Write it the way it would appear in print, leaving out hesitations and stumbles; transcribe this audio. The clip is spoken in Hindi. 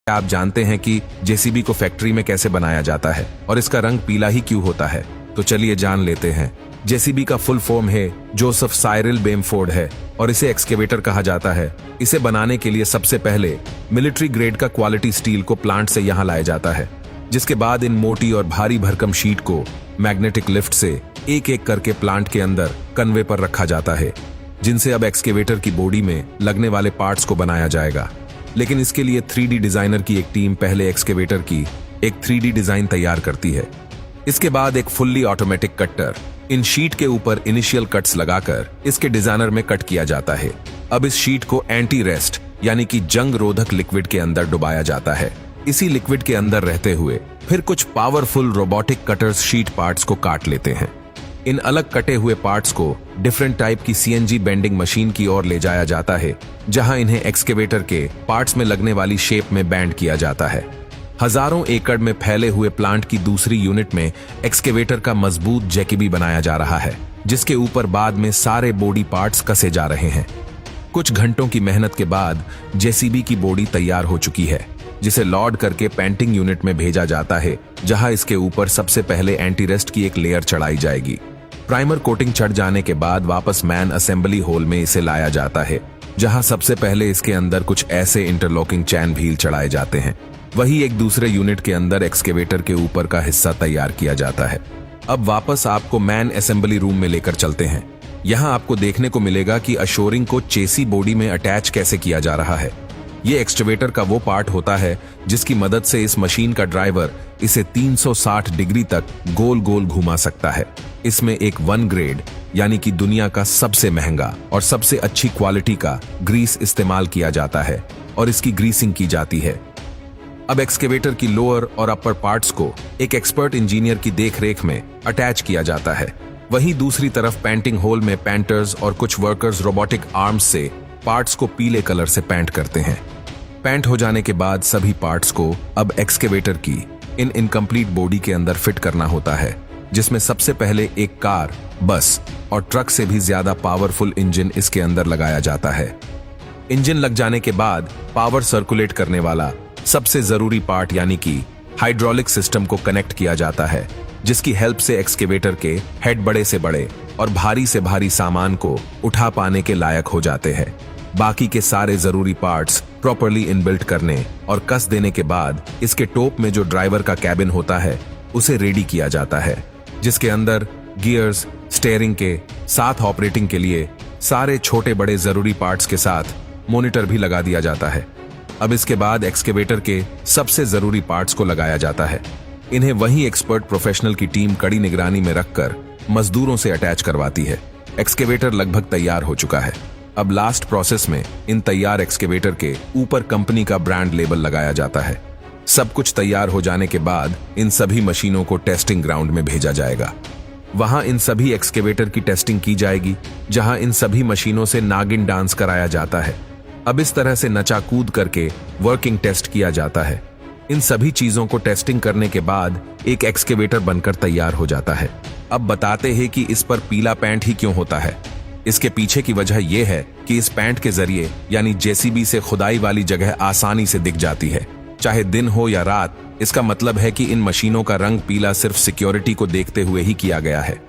आप जानते हैं कि जेसीबी को फैक्ट्री में कैसे बनाया जाता है और इसका रंग पीला ही क्यों होता है? तो चलिए जान लेते हैं। जेसीबी का फुल फॉर्म है जोसेफ साइरिल बेमफोर्ड है और इसे एक्सकेवेटर कहा जाता है। इसे बनाने के लिए सबसे पहले मिलिट्री ग्रेड का क्वालिटी स्टील को प्लांट से यहाँ लाया जाता है, जिसके बाद इन मोटी और भारी भरकम शीट को मैग्नेटिक लिफ्ट से एक एक करके प्लांट के अंदर कन्वे पर रखा जाता है, जिनसे अब एक्सकेवेटर की बॉडी में लगने वाले पार्ट्स को बनाया जाएगा। लेकिन इसके लिए 3D डिजाइनर की एक टीम पहले एक्सकेवेटर की एक 3D डिजाइन तैयार करती है। इसके बाद एक फुल्ली ऑटोमेटिक कटर इन शीट के ऊपर इनिशियल कट्स लगाकर इसके डिजाइनर में कट किया जाता है। अब इस शीट को एंटी रेस्ट यानी कि जंग रोधक लिक्विड के अंदर डुबाया जाता है। इसी लिक्विड के अंदर रहते हुए फिर कुछ powerful robotic cutters sheet parts को काट लेते हैं। इन अलग कटे हुए पार्ट्स को डिफरेंट टाइप की CNC बेंडिंग मशीन की ओर ले जाया जाता है, जहां इन्हें एक्सकेवेटर के पार्ट्स में लगने वाली शेप में बैंड किया जाता है। हजारों एकड़ में फैले हुए प्लांट की दूसरी यूनिट में एक्सकेवेटर का मजबूत जैकिबी बनाया जा रहा है, जिसके ऊपर बाद में सारे बॉडी पार्ट्स कसे जा रहे हैं। कुछ घंटों की मेहनत के बाद जेसीबी की बॉडी तैयार हो चुकी है, जिसे लोड करके पेंटिंग यूनिट में भेजा जाता है, जहां इसके ऊपर सबसे पहले एंटी रेस्ट की एक लेयर चढ़ाई जाएगी। प्राइमर कोटिंग चढ़ जाने के बाद वापस मैन असेंबली हॉल में इसे लाया जाता है, जहां सबसे पहले इसके अंदर कुछ ऐसे इंटरलॉकिंग चैन व्हील चढ़ाए जाते हैं। वही एक दूसरे यूनिट के अंदर एक्सकेवेटर के ऊपर का हिस्सा तैयार किया जाता है। अब वापस आपको मैन असेंबली रूम में लेकर चलते हैं। यहाँ आपको देखने को मिलेगा कि अशोरिंग को चेसी बॉडी में अटैच कैसे किया जा रहा है। ये एक्सकेवेटर का वो पार्ट होता है जिसकी मदद से इस मशीन का ड्राइवर इसे 360 डिग्री तक गोल गोल घुमा सकता है। इसमें एक 1 ग्रेड यानी कि दुनिया का सबसे महंगा और सबसे अच्छी क्वालिटी का ग्रीस इस्तेमाल किया जाता है और इसकी ग्रीसिंग की जाती है। अब एक्सकेवेटर की लोअर और अपर पार्ट्स को एक एक्सपर्ट इंजीनियर की देखरेख में अटैच किया जाता है। वहीं दूसरी तरफ पेंटिंग हॉल में पेंटर्स और कुछ वर्कर्स रोबोटिक आर्म्स से पार्ट्स को पीले कलर से पेंट करते हैं। पेंट हो जाने के बाद सभी पार्ट्स को अब एक्सकेवेटर की इन इनकम्प्लीट बॉडी के अंदर फिट करना होता है, जिसमें सबसे पहले एक कार, बस और ट्रक से भी ज्यादा पावरफुल इंजन इसके अंदर लगाया जाता है। इंजन लग जाने के बाद पावर सर्कुलेट करने वाला सबसे जरूरी पार्ट यानी कि हाइड्रोलिक सिस्टम को कनेक्ट किया जाता है, जिसकी हेल्प से एक्सकेवेटर के हेड बड़े से बड़े और भारी से भारी सामान को उठा पाने के लायक हो जाते हैं। बाकी के सारे जरूरी पार्ट्स प्रॉपर्ली इनबिल्ट करने और कस देने के बाद इसके टॉप में जो ड्राइवर का कैबिन होता है उसे रेडी किया जाता है, जिसके अंदर गियर्स, स्टीयरिंग के साथ ऑपरेटिंग के लिए सारे छोटे बड़े जरूरी पार्ट्स के साथ मॉनिटर भी लगा दिया जाता है। अब इसके बाद एक्सकेवेटर के सबसे जरूरी पार्ट्स को लगाया जाता है। इन्हें वही एक्सपर्ट प्रोफेशनल की टीम कड़ी निगरानी में रखकर मजदूरों से अटैच करवाती है। एक्सकेवेटर लगभग तैयार हो चुका है। अब लास्ट प्रोसेस में इन तैयार एक्सकेवेटर के ऊपर कंपनी का ब्रांड लेबल लगाया जाता है। सब कुछ तैयार हो जाने के बाद इन सभी मशीनों को टेस्टिंग ग्राउंड में भेजा जाएगा। वहां इन सभी एक्सकेवेटर की टेस्टिंग की जाएगी, जहां इन सभी मशीनों से नागिन डांस कराया जाता है। अब इस तरह से नचा कूद करके वर्किंग टेस्ट किया जाता है। इन सभी चीजों को टेस्टिंग करने के बाद एक एक्सकेवेटर बनकर तैयार हो जाता है। अब बताते हैं कि इस पर पीला पेंट ही क्यों होता है। इसके पीछे की वजह यह है कि इस पेंट के जरिए यानी जेसीबी से खुदाई वाली जगह आसानी से दिख जाती है, चाहे दिन हो या रात। इसका मतलब है कि इन मशीनों का रंग पीला सिर्फ सिक्योरिटी को देखते हुए ही किया गया है।